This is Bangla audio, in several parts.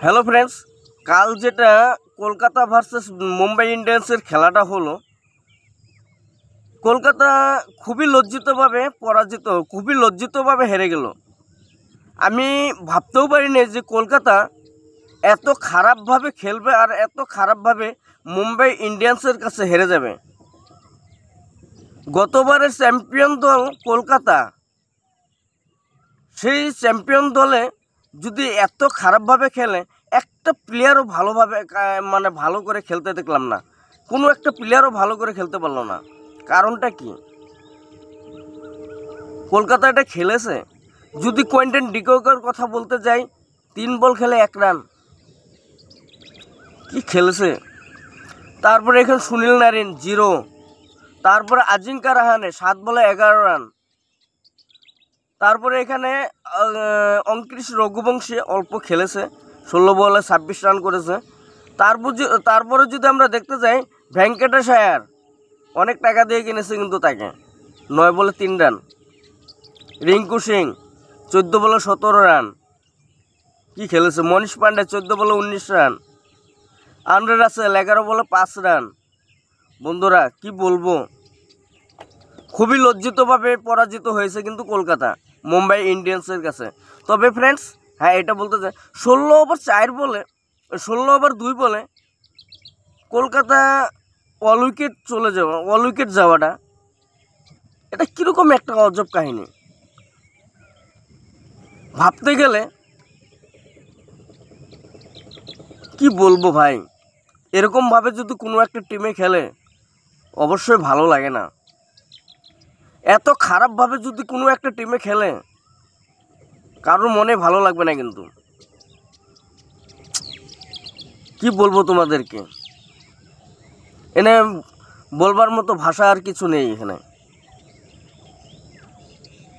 হ্যালো ফ্রেন্ডস, কাল যেটা কলকাতা ভার্সেস মুম্বাই ইন্ডিয়ান্সের খেলাটা হলো, কলকাতা খুবই লজ্জিতভাবে হেরে গেল। আমি ভাবতেও পারিনি যে কলকাতা এত খারাপভাবে খেলবে আর এত খারাপভাবে মুম্বাই ইন্ডিয়ান্সের কাছে হেরে যাবে। গতবারের চ্যাম্পিয়ন দল কলকাতা, সেই চ্যাম্পিয়ন দলে যদি এত খারাপভাবে খেলে, একটা প্লেয়ারও ভালো করে খেলতে দেখলাম না। কোনো একটা প্লেয়ারও ভালো করে খেলতে পারলো না। কারণটা কি? কলকাতা এটা খেলেছে। যদি কোয়েন্টেন ডিককের কথা বলতে যাই, 3 বল খেলে 1 রান, কি খেলেছে। তারপরে এখানে সুনীল নারিন 0, তারপরে আজিঙ্কা রাহানে 7 বলে 11 রান, তারপরে এখানে অঙ্কিশ রঘুবংশী অল্প খেলেছে, 16 বলে 26 রান করেছে। তারপরে যদি আমরা দেখতে যাই, ভেঙ্কটেশ আয়ার অনেক টাকা দিয়ে কিনেছে কিন্তু তাকে, 9 বলে 3 রান। রিঙ্কু সিং 14 বলে 17 রান, কি খেলেছে। মনীষ পান্ডে 14 বলে 19 রান। আন্দ্রে রাসেল 11 বলে 5 রান। বন্ধুরা কি বলবো, খুবই লজ্জিতভাবে পরাজিত হয়েছে কিন্তু কলকাতা মুম্বাই ইন্ডিয়ান্সের কাছে। তবে ফ্রেন্ডস, হ্যাঁ, এটা বলতে চাই, 16 ওভার 2 বলে কলকাতা অল উইকেট যাওয়াটা এটা কীরকম একটা অজব কাহিনী। ভাবতে গেলে কি বলবো ভাই, এরকমভাবে যদি কোনো একটা টিমে খেলে অবশ্যই ভালো লাগে না। এত খারাপভাবে যদি কোনো একটা টিমে খেলে কারোর মনে ভালো লাগবে না। কিন্তু কি বলবো তোমাদেরকে, এনে বলবার মতো ভাষা আর কিছু নেই। এখানে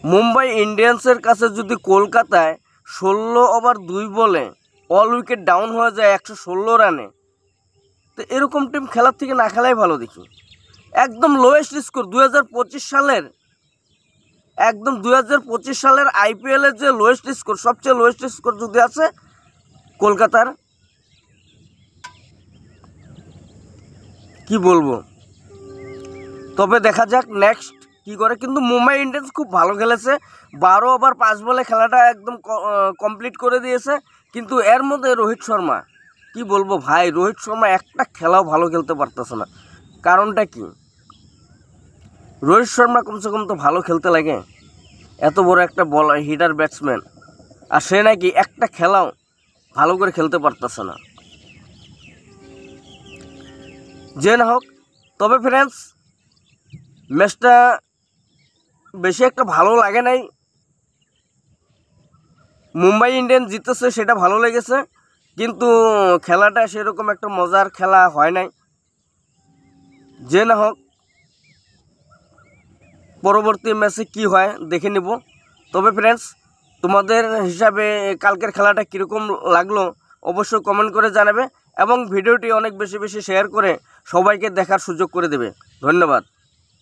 মুম্বাই ইন্ডিয়ান্সের কাছে যদি কলকাতায় 16 ওভার 2 বলে অল উইকেট ডাউন হয়ে যায় 116 রানে, তো এরকম টিম খেলার থেকে না খেলাই ভালো দেখি। একদম লোয়েস্ট স্কোর 2025 সালের আইপিএলের যে লোয়েস্ট স্কোর, সবচেয়ে লোয়েস্ট স্কোর যদি আছে কলকাতার, কি বলবো। তবে দেখা যাক নেক্সট কি করে। কিন্তু মুম্বাই ইন্ডিয়ান্স খুব ভালো খেলেছে, 12 ওভার 5 বলে খেলাটা একদম কমপ্লিট করে দিয়েছে। কিন্তু এর মধ্যে রোহিত শর্মা, কি বলবো ভাই, রোহিত শর্মা একটা খেলাও ভালো খেলতে পারতেছে না। কারণটা কি? রোহিত শর্মা কমসে কম তো ভালো খেলতে লাগে, এত বড় একটা হিটার ব্যাটসম্যান, আর সে নাকি একটা খেলাও ভালো করে খেলতে পারতেছে না। যে না হোক, তবে ফ্রেন্ডস, ম্যাচটা বেশি একটা ভালো লাগে নাই। মুম্বাই ইন্ডিয়ান্স জিতেছে, সেটা ভালো লেগেছে, কিন্তু খেলাটা সেরকম একটা মজার খেলা হয় নাই। যে না হোক, পরবর্তী ম্যাচে কি হয় দেখে নিব। তবে ফ্রেন্ডস, তোমাদের হিসাবে কালকের খেলাটা কীরকম লাগলো অবশ্যই কমেন্ট করে জানাবে, এবং ভিডিওটি অনেক বেশি শেয়ার করে সবাইকে দেখার সুযোগ করে দেবে। ধন্যবাদ।